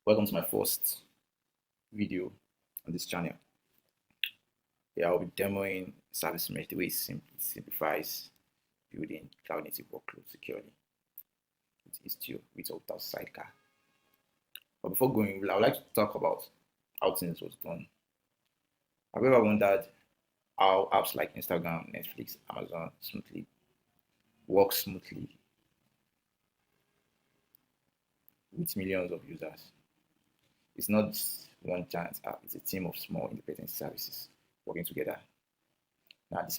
Welcome to my first video on this channel. Yeah, I'll be demoing service mesh, the way it simplifies building cloud native workloads securely with Istio with or without sidecar. But before going, I would like to talk about how things was done. Have you ever wondered how apps like Instagram, Netflix, Amazon work smoothly with millions of users? It's not one giant app, it's a team of small independent services working together. Now, the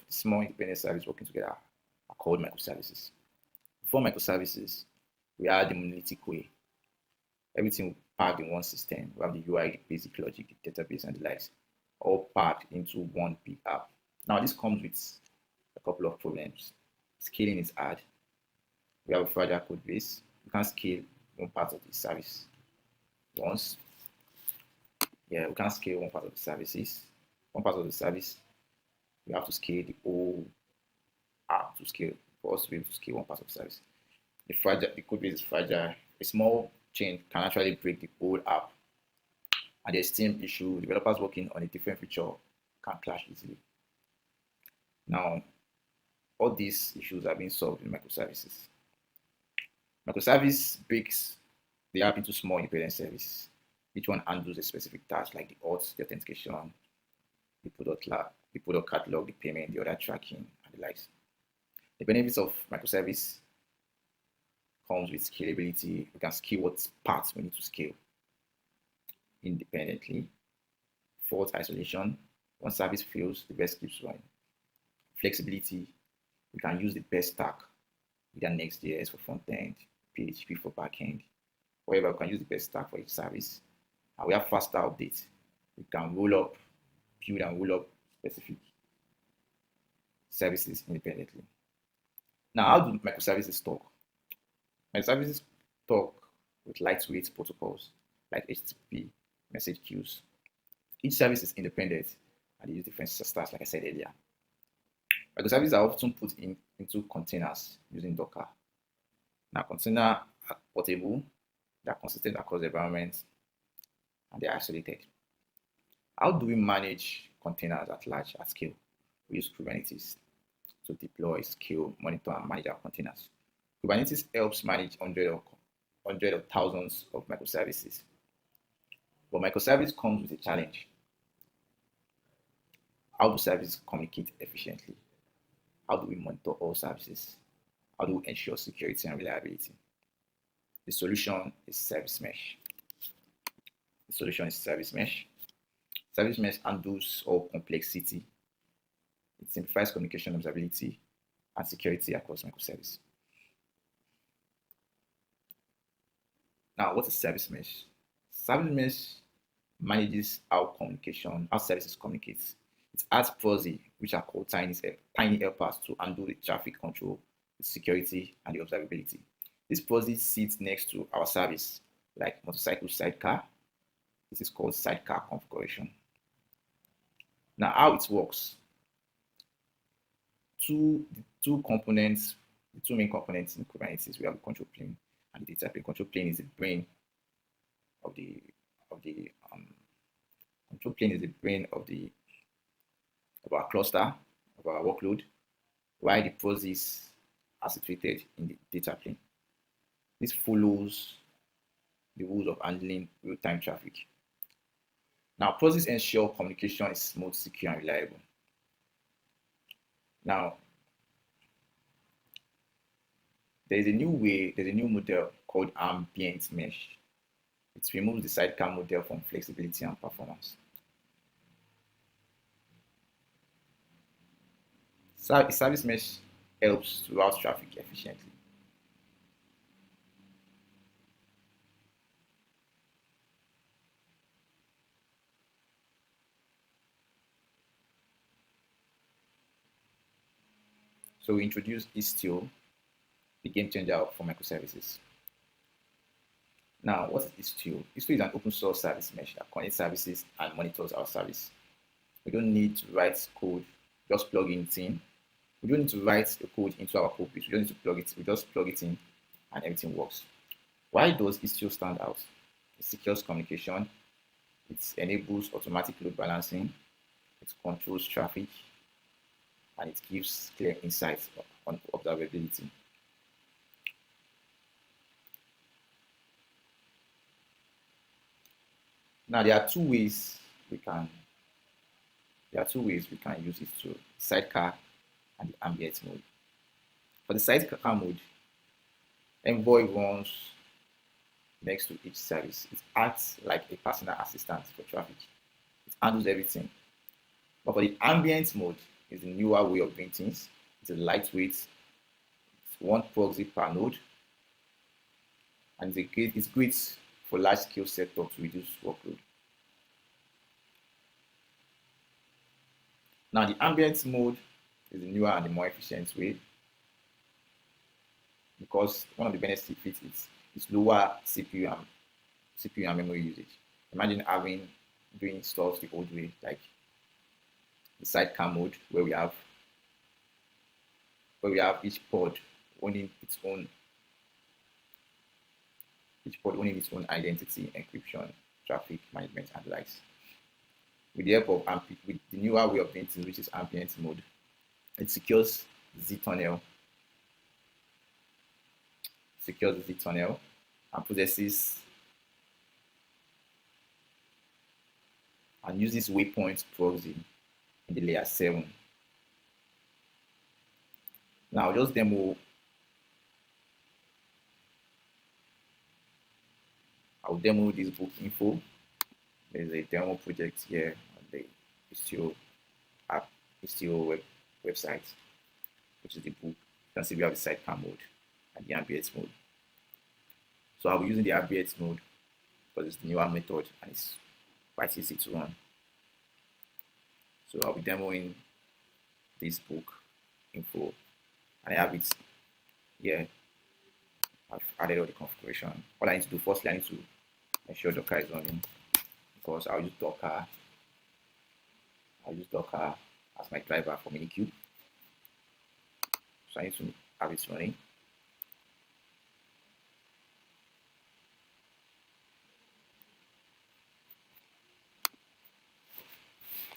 small independent services working together are called microservices. Before microservices, we had the monolithic way. Everything packed in one system. We have the UI, the basic logic, the database, and the likes, all packed into one big app. Now, this comes with a couple of problems. Scaling is hard. We have a fragile code base. We can't scale one part of the service once. Yeah, we can't scale one part of the services. One part of the service, we have to scale the whole app to scale for us to be able to scale one part of the service. The code base is fragile. A small change can actually break the whole app. And there's team issue. Developers working on a different feature can clash easily. Now, all these issues are being solved in microservices. Microservice breaks the app into small independent services. Each one handles a specific task like the auth, the authentication, the product catalog, the payment, the order tracking, and the likes. The benefits of microservice comes with scalability. We can scale what parts we need to scale independently. Fault isolation. One service fails, the rest keeps running. Flexibility. We can use the best stack, either Next.js for front end, PHP for back end. However, we can use the best stack for each service. And we have faster updates. We can build and roll up specific services independently. Now, how do microservices talk? Microservices talk with lightweight protocols like HTTP, message queues. Each service is independent and they use different stacks, like I said earlier. Microservices are often put into containers using Docker. Now, containers are portable, they are consistent across environments, and they are isolated. How do we manage containers at large, at scale? We use Kubernetes to deploy, scale, monitor, and manage our containers. Kubernetes helps manage hundreds of thousands of microservices. But microservice comes with a challenge. How do services communicate efficiently? How do we monitor all services? How do we ensure security and reliability? The solution is service mesh. Service mesh handles all complexity. It simplifies communication, observability, and security across microservices. Now, what is service mesh? Service mesh manages how services communicate. It adds proxy, which are called tiny helpers to handle the traffic control, the security, and the observability. This proxy sits next to our service, like motorcycle sidecar. This is called sidecar configuration. Now, how it works? The two main components in Kubernetes, we have the control plane and the data plane. Control plane is the brain of our cluster, of our workload, while the proxies are situated in the data plane. This follows the rules of handling real-time traffic. Now, proxies ensure communication is smooth, secure, and reliable. Now, there's a new model called ambient mesh. It removes the sidecar model from flexibility and performance. Service mesh helps to route traffic efficiently. So we introduced Istio, the game changer for microservices. Now, what is Istio? Istio is an open source service mesh that connects services and monitors our service. We don't need to write code, just plug it in. We don't need to write the code into our code base. We don't need to plug it. We just plug it in and everything works. Why does Istio stand out? It secures communication. It enables automatic load balancing. It controls traffic, and it gives clear insights on observability. Now there are two ways we can use it to sidecar and the ambient mode. For the sidecar mode, Envoy runs next to each service. It acts like a personal assistant for traffic. It handles everything. But for the ambient mode, it's a newer way of doing things. It's a lightweight. It's one proxy per node, and it's great for large-scale setup to reduce workload. Now, the ambient mode is the newer and the more efficient way, because one of the benefits is lower CPU and memory usage. Imagine doing stuff the old way, like the sidecar mode, where we have each pod owning its own identity, encryption, traffic management, and the likes. With the help of with the newer way of doing things, which is ambient mode, it secures the tunnel and possesses and uses waypoint proxy in the layer 7. Now I'll just demo. I'll demo this Bookinfo. There's a demo project here on the Istio app, Istio website, which is the book. You can see we have the sidecar mode and the ambient mode. So I'll be using the ambient mode because it's the newer method and it's quite easy to run. So I'll be demoing this book info, and I have it here. I've added all the configuration. All I need to do firstly, I need to ensure Docker is running, because I'll use Docker as my driver for minikube. So I need to have it running.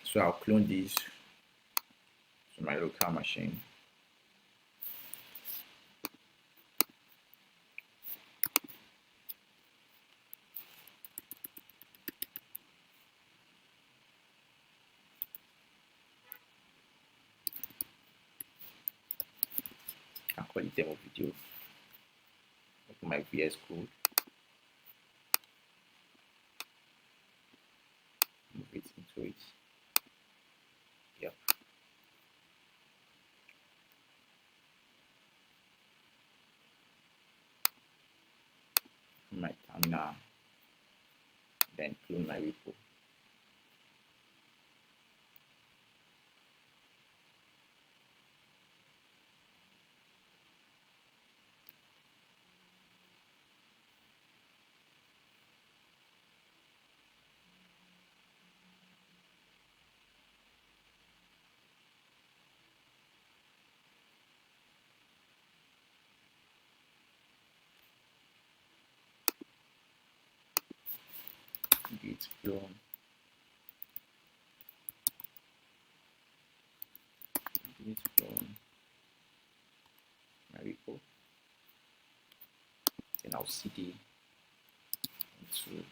So I'll clone this to my local machine. I'll call it demo video. Open my VS Code. Move it into it. Yep. My terminal. Then clone my repo. Git clone. Git clone my repo. Then I'll cd into it.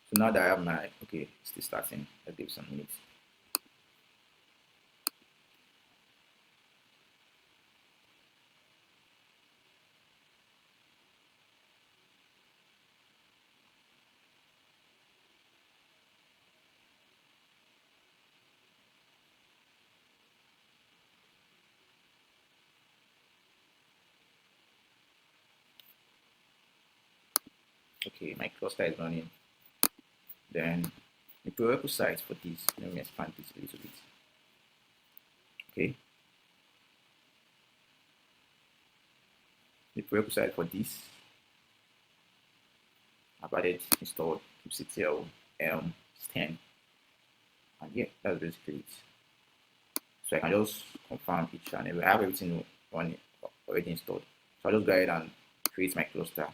So now that I have my, okay, it's still starting. Let's give it some minutes. Okay, my cluster is running. Then the prerequisites for this, let me expand this a little bit. Okay. The prerequisite for this, I've added installed kubectl 10. And yeah, that's basically it. So I can just confirm each and every. I have everything on already installed. So I'll just go ahead and create my cluster.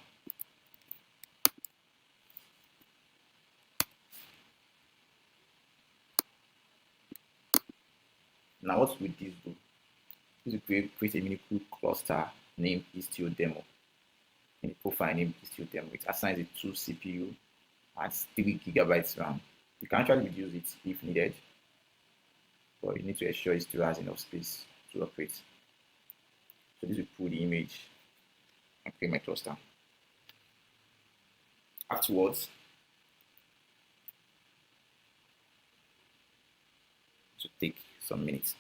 Now what will this do? This will create a minikube cluster named Istio Demo. In a profile named Istio Demo. It assigns it 2 CPU and 3 gigabytes RAM. You can actually reduce it if needed, but you need to ensure it still has enough space to operate. So this will pull the image and create my cluster. Afterwards, it will take some minutes.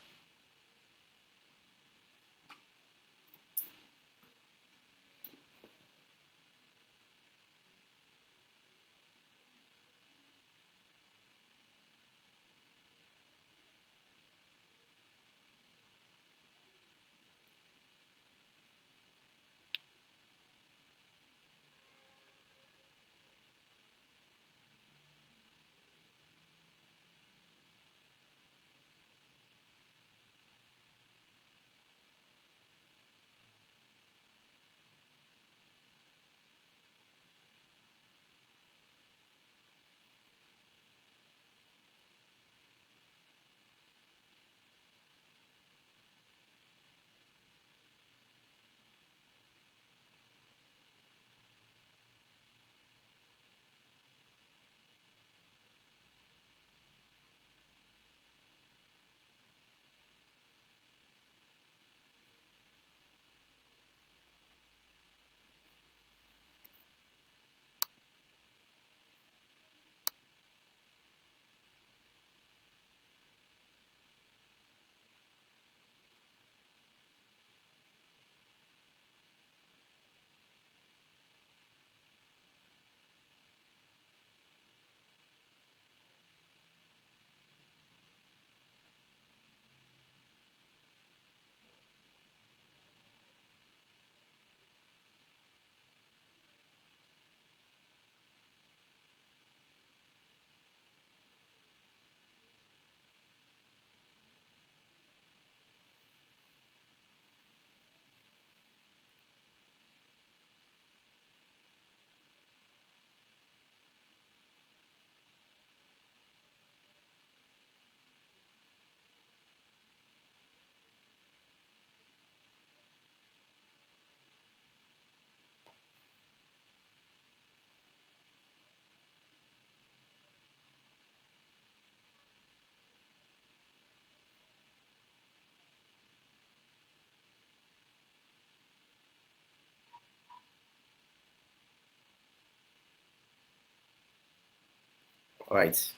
Alright,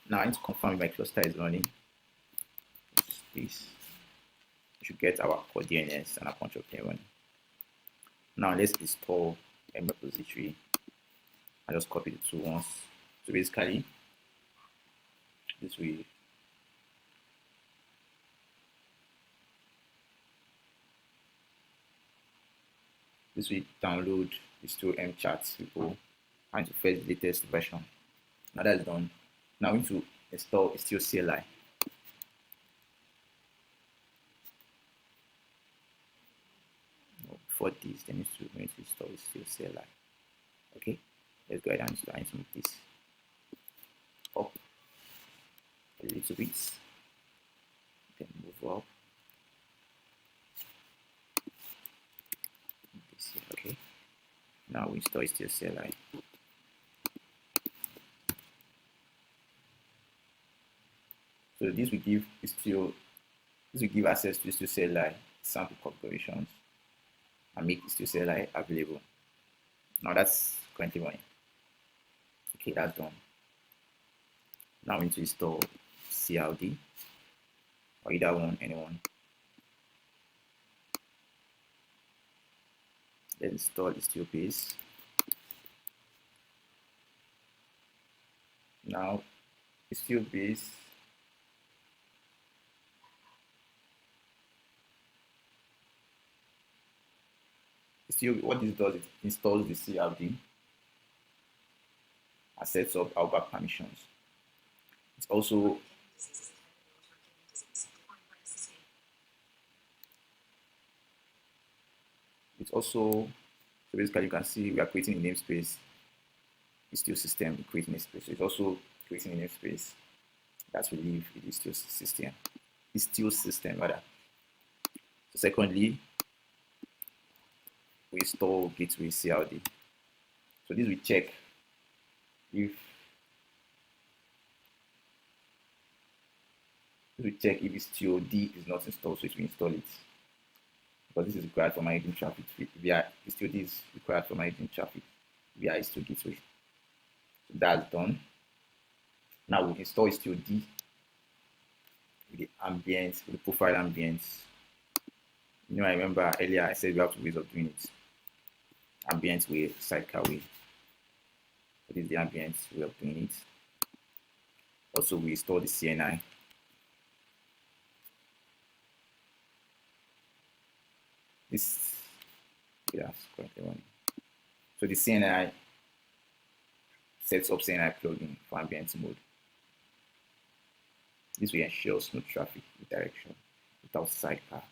now I need to confirm if my cluster is running. Please, we should get our core DNS and a bunch of them running. Now let's install a repository. I just copy the two once. So basically, this will download the Istio mchat repo and to fetch the latest version. Now that's done. Now we need to install Istio CLI. Before this, we need to install Istio CLI. Okay, let's go ahead and install. I need to make this up a little bit, then move up. This here, okay. Now we install Istio CLI. So this will give access to Istio CLI sample configurations and make Istio CLI available. Now that's currently running. Okay, that's done. Now we need to install CLD or either one, anyone. Let's install Istio base. Now Istio base what this does, it installs the CLD sets up our back permissions. It's also so basically you can see we are creating a namespace. Istio system creating a namespace. So it's also creating a namespace that will live in Istio system rather. So secondly, we install gateway CLD. So this will check if Istio D is not installed, so it will install it. Because this is required for managing traffic via Istio D is required for managing traffic via Istio gateway. So that's done. Now we install Istio D with the ambience, with the profile ambience. You know, I remember earlier I said we have two ways of doing it. Ambient way, sidecar way. So this is the ambient way of doing it. Also, we install the CNI. So the CNI sets up CNI plugin for ambient mode. This will ensure smooth traffic redirection without sidecar.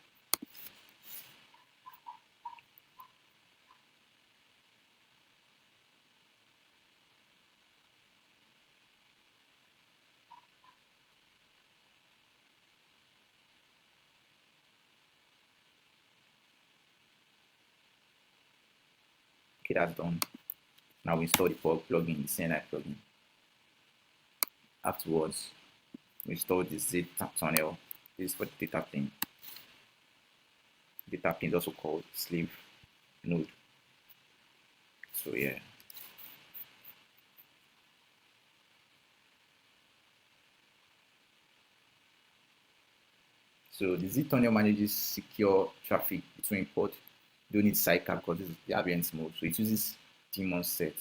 Okay, that's done. Now we install the plugin, the CNI plugin. Afterwards, we install the Z tunnel. This is for the data plane. Data plane is also called slave node. So yeah. So the Z tunnel manages secure traffic between ports. You don't need sidecar because this is the ambient mode. So it uses daemon set.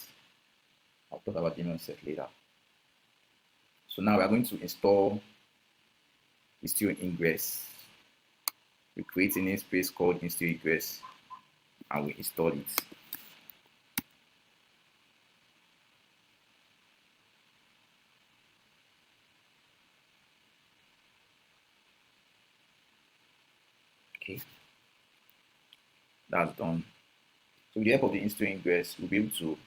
I'll talk about daemon set later. So now we are going to install Istio ingress. We create a namespace called Istio ingress and we install it. Okay, that's done. So with the help of the Istio ingress, we'll be able to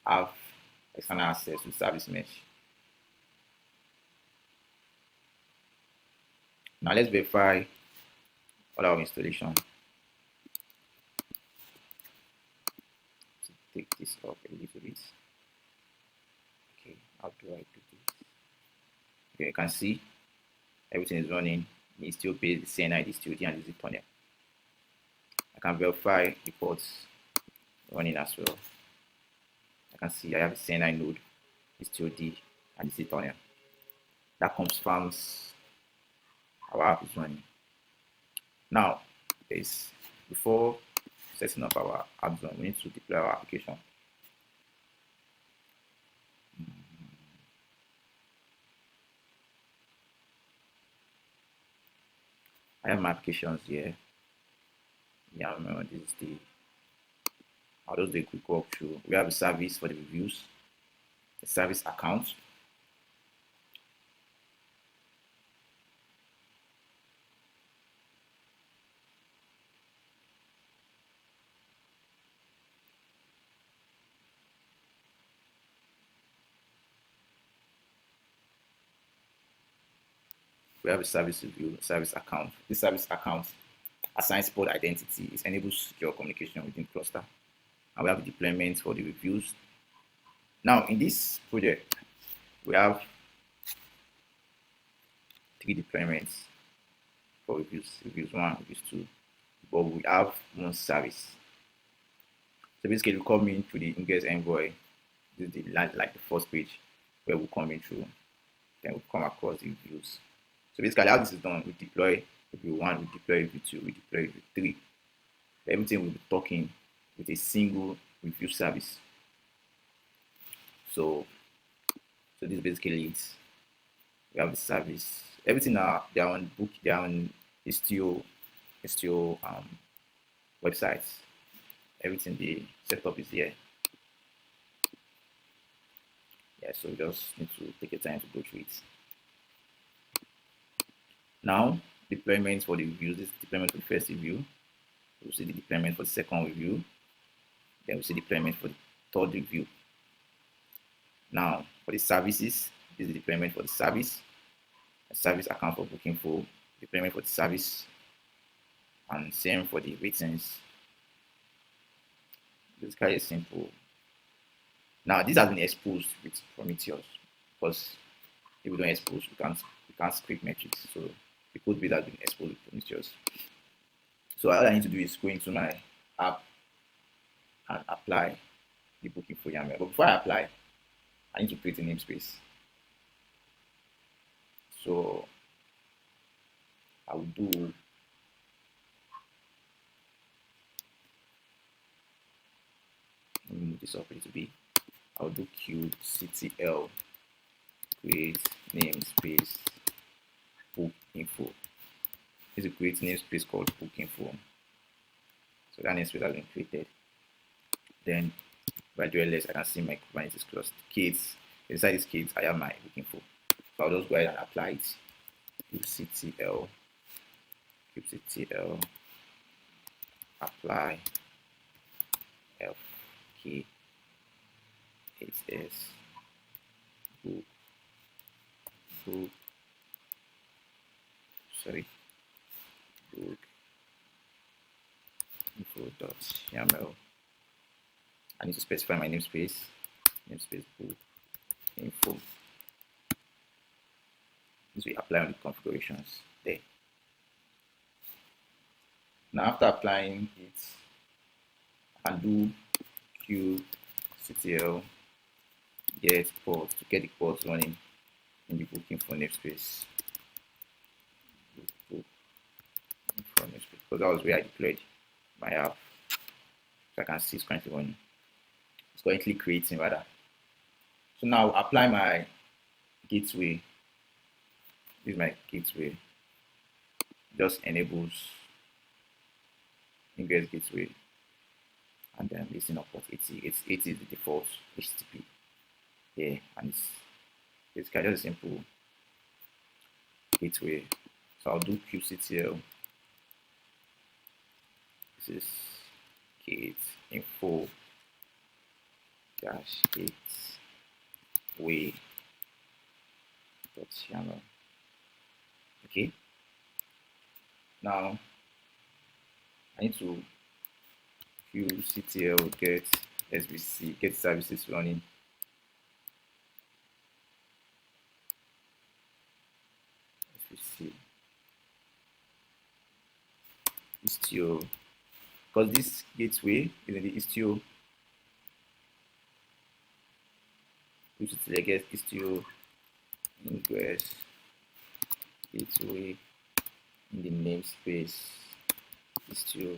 have external access to service mesh. Now let's verify all our installation. So take this off a little bit. Okay, how do I do this? Okay, you can see everything is running. The Istio base, the CNI, the Istio D, and the Z tunnel. I can verify the ports running as well. I can see I have the CNI node, Istio D, and the Z tunnel. That confirms our app is running. Now, before setting up our app zone, we need to deploy our application. I have my applications here. Yeah, remember this is I'll just do a quick walkthrough. We have a service for the reviews, a service account. We have a service review, a service account. This service account assigns pod identity. It enables secure communication within cluster. And we have deployment for the reviews. Now, in this project, we have 3 deployments for reviews, reviews 1, reviews 2, but we have one service. So basically, we come in through the ingress envoy. This is like the first page where we come in through. Then we come across the reviews. So basically, how this is done, we deploy review 1, we deploy review 2, we deploy review 3. Everything will be talking with a single review service. So this is basically it. We have the service. Everything they are on book, they are on Istio websites. Everything the setup is here. Yeah, so you just need to take your time to go through it. Now, deployment for the reviews. This is deployment for the first review. We'll see the deployment for the second review. Then we'll see deployment for the third review. Now, for the services, this is the deployment for the service account for Bookinfo, deployment for the service, and same for the ratings. It's quite simple. Now, this has been exposed with Prometheus because if we don't expose, we can't script metrics. So the code base has been exposed with Prometheus. So all I need to do is go into my app and apply the Bookinfo YAML. But before I apply, I need to create a namespace. So I will do let me move this up a little bit. I'll do kubectl create namespace Bookinfo. This is a create namespace called Bookinfo. So that namespace has been created. Then if I do ls, I can see my Kubernetes cluster kits. Inside these kits, I have my Bookinfo. So I'll just go ahead and apply it. kubectl apply fk8s book info.yaml. I need to specify my namespace book info. This will apply on the configurations there. Now after applying it, I can do kubectl get port to get the ports running in the Bookinfo namespace. Because that was where I deployed my app. So I can see it's currently running. It's currently creating rather. So now apply my gateway. This is my gateway. Just enables ingress gateway. And then listen up port 80. 80 is the default HTTP. Yeah, and it's basically just a simple gateway. So I'll do kubectl. This is gate info dash gateway .yaml. Okay. Now I need to kubectl get SVC, get services running. SVC Istio, because this gateway is in the Istio. Kubectl get Istio ingress gateway in the namespace Istio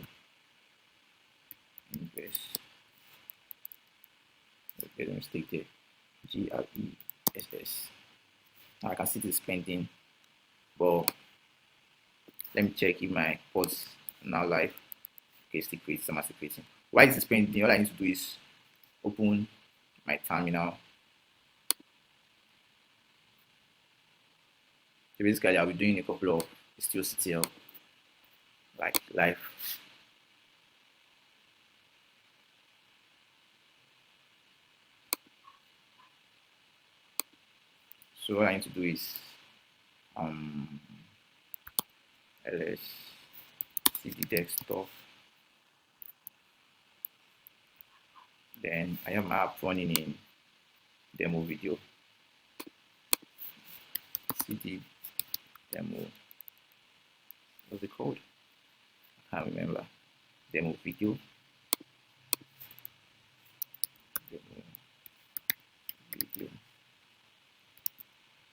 ingress. Okay, a mistake there. GRESS. Now I can see this pending, but let me check if my ports are now live. Okay, still creating, some are still creating. While this is pending, all I need to do is open my terminal. So basically, I'll be doing a couple of istio like live. So what I need to do is ls cd desktop. Then I have my app running in demo video. cd demo. What's it called? I can't remember. Demo video.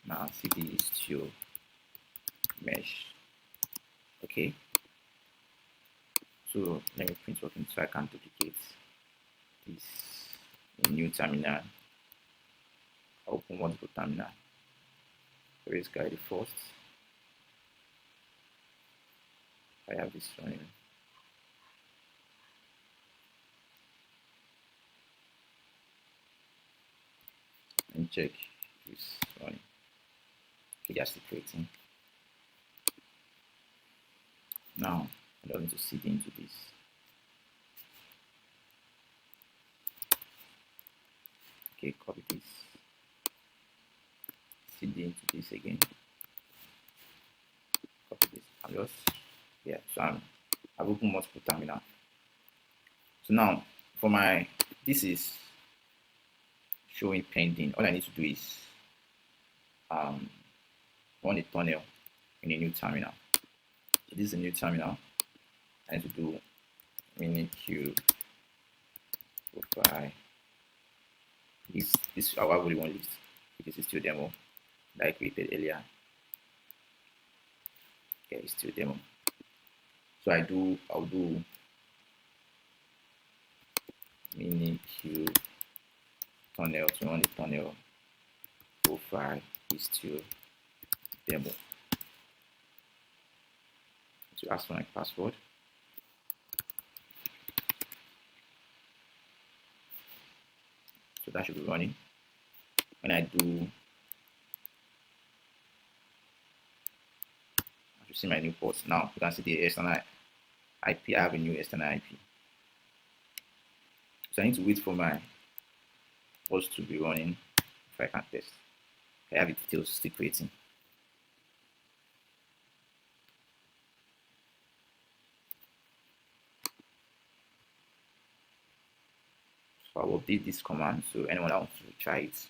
Now cd istio mesh. Okay. So let me print working so I can duplicate this in new terminal. I'll open multiple terminal. So this guy the first. I have this running. And check this running. Okay, just creating. Now I'm going to seed into this. Okay, copy this. Seed into this again. Copy this. I'm just so I've opened multiple terminal. So now for my this is showing pending. All I need to do is run a tunnel in a new terminal. So this is a new terminal. I need to do minikube profile. This our only one list because it's still demo that I created earlier. Okay, it's still demo. So I'll do minikube tunnel to run the tunnel profile Istio demo. To ask for my password. So that should be running. When I do, I should see my new ports. Now you can see the external IP. I have a new external IP. So I need to wait for my host to be running if I can test. I have it still creating. So I will update this command so anyone else will try it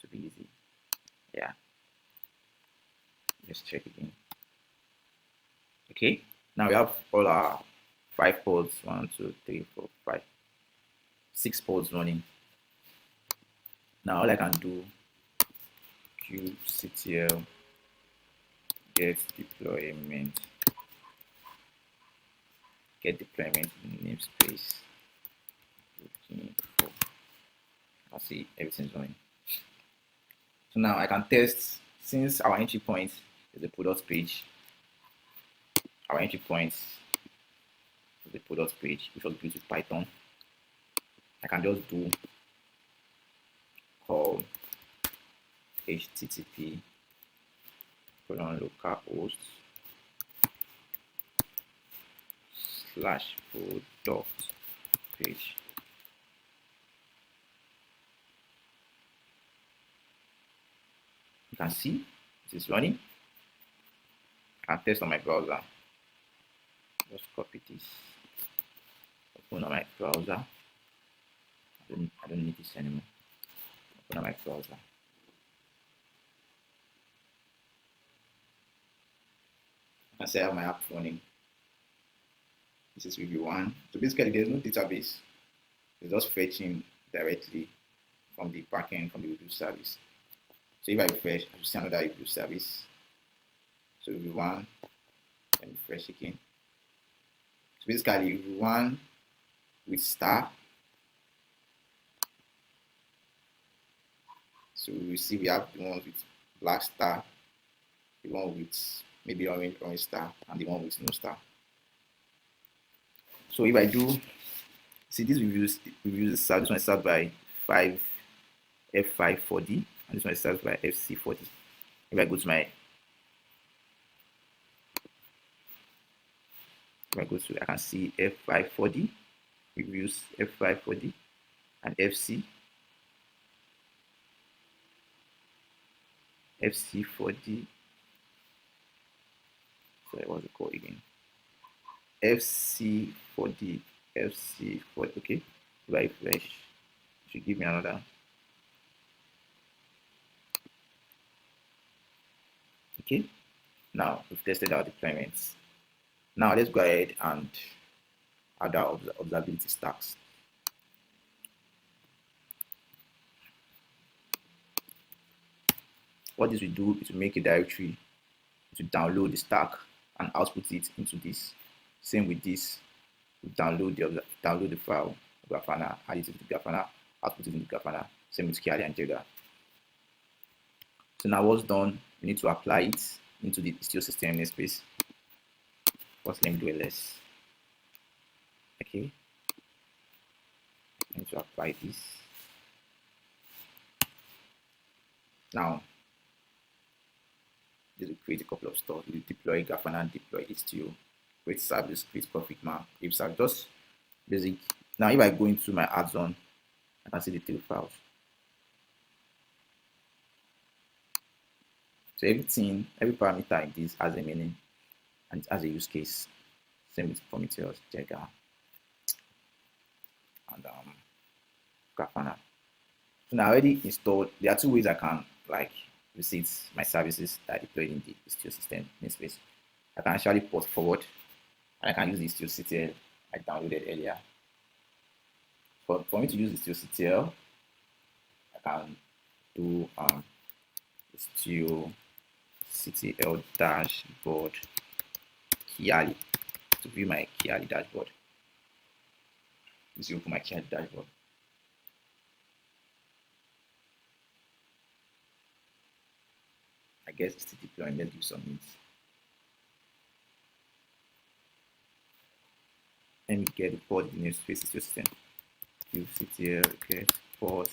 to be easy. Yeah. Let's check again. Okay. Now we have all our 5 pods. 1, 2, 3, 4, 5, 6 pods running. Now all I can do kubectl get deployment namespace. I see everything's running. So now I can test since our entry point is the product page. Our entry point is the product page, which was built with Python. I can just do call http localhost /product page. You can see this is running. I can test on my browser. Just copy this. Open on my browser. I don't need this anymore. Open on my browser. I can say I have my app running. This is review 1. So basically there's no database. It's just fetching directly from the backend from the review service. So if I refresh, I will see another review service. So review 1, then refresh again. So basically review 1 with star. So we see we have the one with black star, the one with maybe orange star, and the one with no star. So if I do see these reviews start, this one starts by F540 and this one starts by FC40. If I go to my I can see F540 reviews, F540 and FC40. Sorry, what's it called again? FC40. Okay. If I refresh, it should give me another. Okay. Now we've tested our deployments. Now let's go ahead and add our observability stacks. What this will do is to make a directory to download the stack and output it into this. Same with this, we download the file Grafana, add it to the Grafana, output it in the Grafana. Same with Kiali and Jega. So now what's done, we need to apply it into the Istio system namespace. First, let me do ls. Okay. I need to apply this. Now, this will create a couple of stuff. You deploy Grafana, deploy Istio, create service, create profit map, if service, just basic. Now, if I go into my add-on, I can see the tail files. So everything, every parameter in this has a meaning and it has a use case. Same with Prometheus, Jagger, and Grafana. So now I already installed. There are two ways I can like visit my services that I deployed in the Istio system namespace. I can actually port forward, and I can use the Istio I downloaded earlier. For me to use Istio I can do Istio dashboard Kiali to view my Kiali dashboard. This will open my Kiali dashboard. I guess it's still deploying. Let's do some needs. Let me get the port namespace Istio system. qctl request port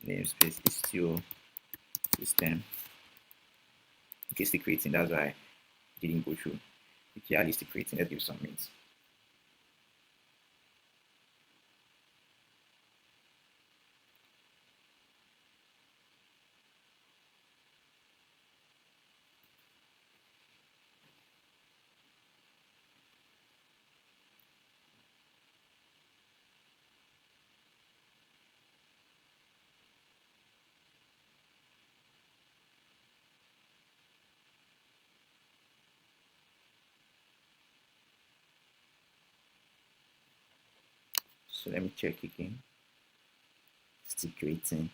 namespace Istio system. Okay, still creating. That's why I didn't go through the Kiali still creating. Let's give some means. So let me check again. Still creating.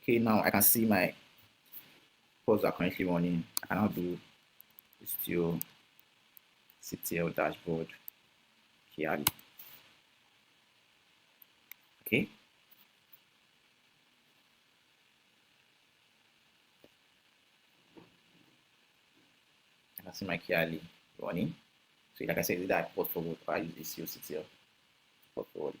Okay, now I can see my pods are currently running. I can now do Istio CTL dashboard Kiali. Okay. I can see my Kiali running. So like I said, either I port forward or I use Istio CTL port forward.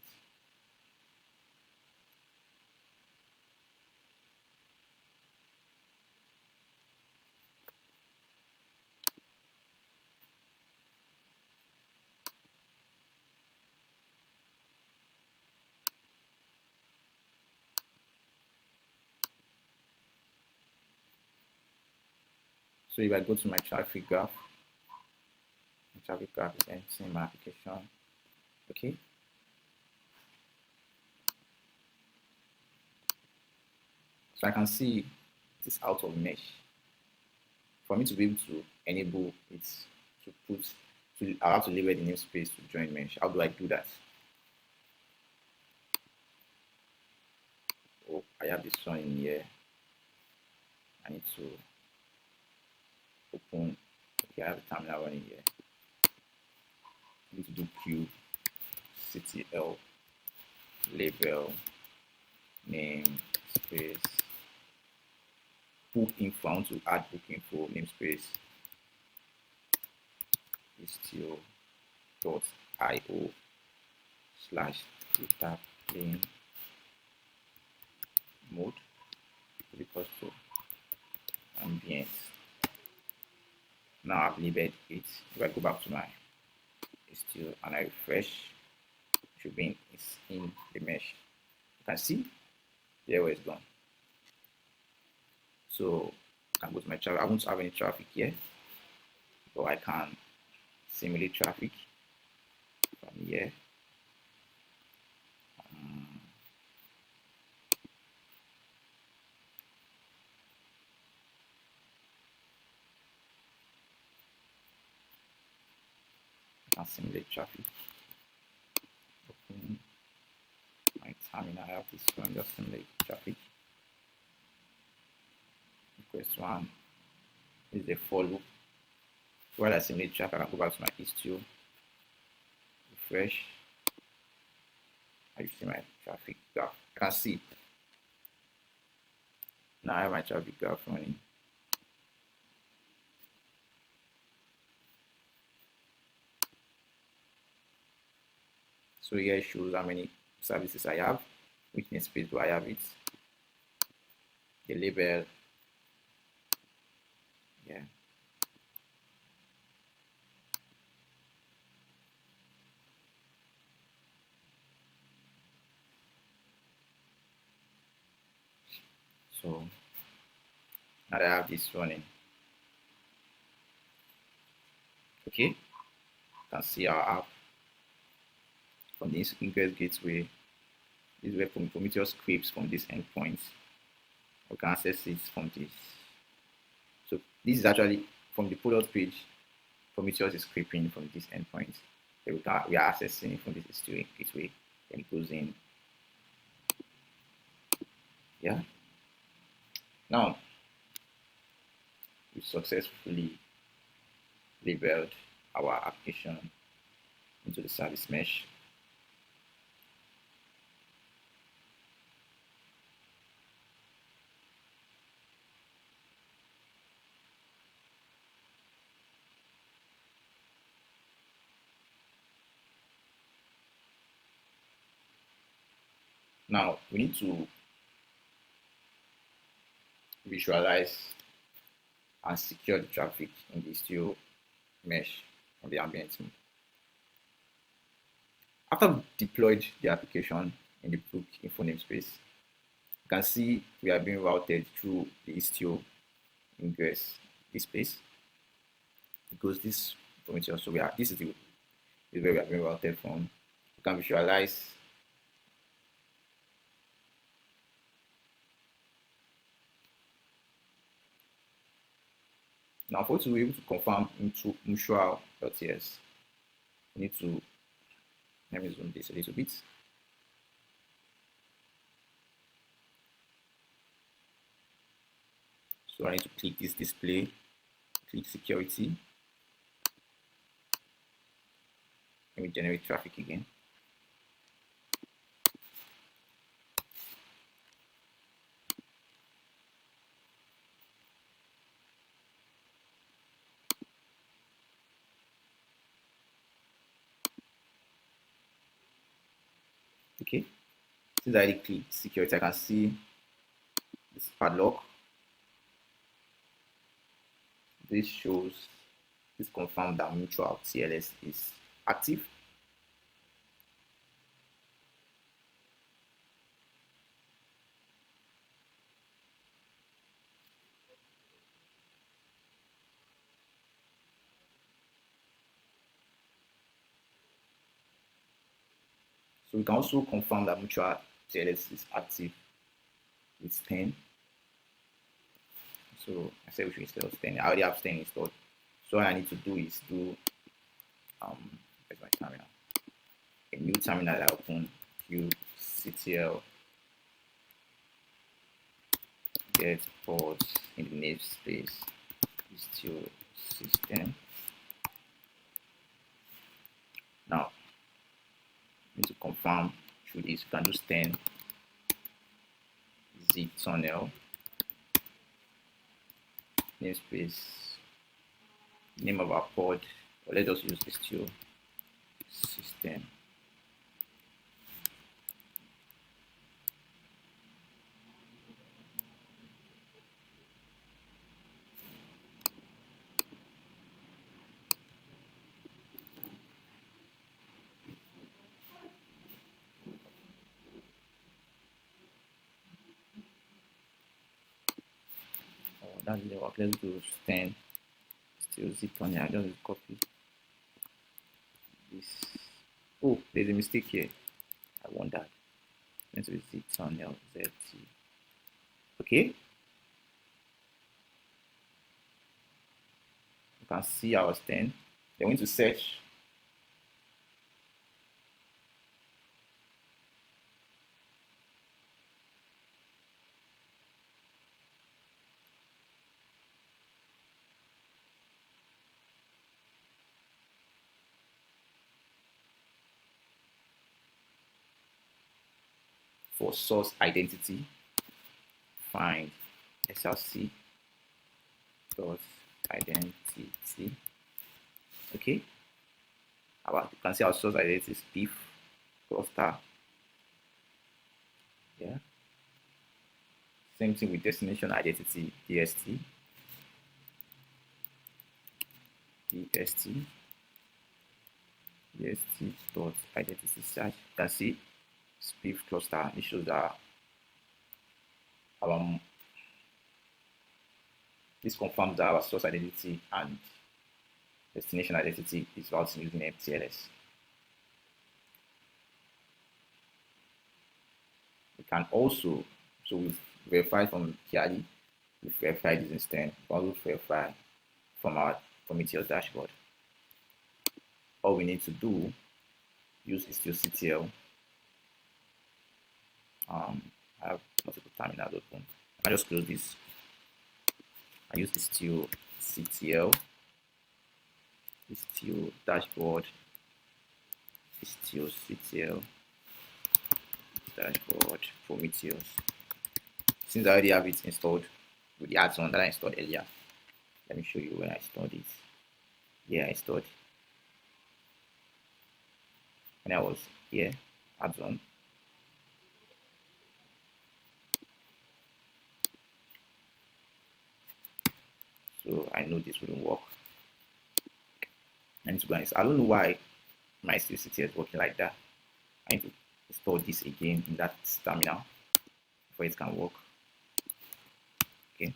So if I go to my traffic graph is empty in my application. Okay. So I can see this out of mesh for me to be able to enable it I have to label the namespace to join mesh. How do I do that? Oh, I have this one in here. I need to open. Okay, I have a terminal running here. I need to do kubectl label namespace bookinfo. I want to add bookinfo namespace istio.io/data plane mode equals to ambient. Now I've labeled it. If I go back to my Istio and I refresh, it should be in the mesh. You can see the error is gone. So I can go to my traffic. I won't have any traffic here, but I can simulate traffic from here. I can simulate traffic. Open my terminal. I have this one. Just simulate traffic. Request one is the for loop. While I simulate traffic, I can go back to my Istio, refresh. I see my traffic graph. I can see. Now I have my traffic graph running. So here it shows how many services I have, which namespace do I have it, the label, yeah. So now that I have this running, okay, you can see our app from this ingress gateway. This is where Prometheus scrapes from this endpoint. We can access it from this. So this is actually from the product page. Prometheus is scraping from this endpoint. We are accessing from this Istio gateway. Then it goes in. Yeah. Now we successfully labeled our application into the service mesh. Now we need to visualize and secure the traffic in the Istio mesh on the ambient mode. After we deployed the application in the Bookinfo namespace, you can see we are being routed through the Istio ingress this space. It goes this Prometheus. So this is where we are being routed from. You can visualize now. For you to be able to confirm into mutual.ts, you need to, let me zoom this a little bit. So I need to click this display, click security. Let me generate traffic again. Okay, since I click security, I can see this padlock. This confirms that mutual TLS is active. So we can also confirm that mutual TLS is active with 10. So I said we should install Sten. I already have Sten installed. So what I need to do is do where's my terminal? A new terminal that I open, qctl get ports in the namespace Istio system. Now need to confirm through this. You can do Sten z tunnel namespace, name of our pod, or let us use Istio system. That's the work. Let's do Sten still zip on here. I just copy this. Oh, there's a mistake here. I want that. Let's do zip tunnel zt. Okay. You can see our Sten. Then we need to search for source identity. Find src source identity. Okay. You can see our source identity is beef cluster. Yeah. Same thing with destination identity, dst dot identity search. You can see beef cluster. It shows that this confirms that our source identity and destination identity is valid using mTLS. We can also, so we've verified from Kiali, we've verified this instance, we also verify from our Prometheus dashboard. All we need to do, use istioctl. I have multiple terminals open. I just close this. I use istioctl, istio dashboard, istioctl dashboard Prometheus. Since I already have it installed with the add-on that I installed earlier, let me show you where I installed it. Yeah, I installed when I was here, add-on. So I know this wouldn't work. I need to be honest, I don't know why my istioctl is working like that. I need to install this again in that terminal before it can work. Okay.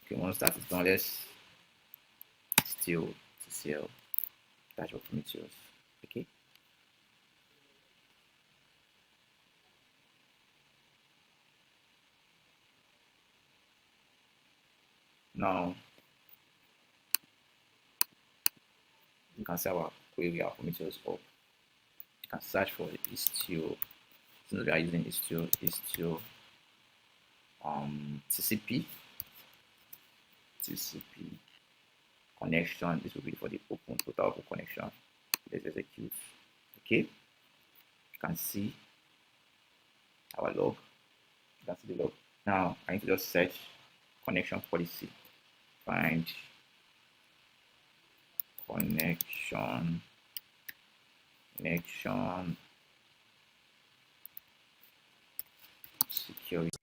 Okay, once that is done, let's still to dashboard Prometheus. Okay. Now you can see our query, our Prometheus up. You can search for Istio. Since we are using Istio TCP connection. This will be for the total open connection. Let's execute. Okay. You can see our log. You can see the log. Now I need to just search connection policy. Find connection security.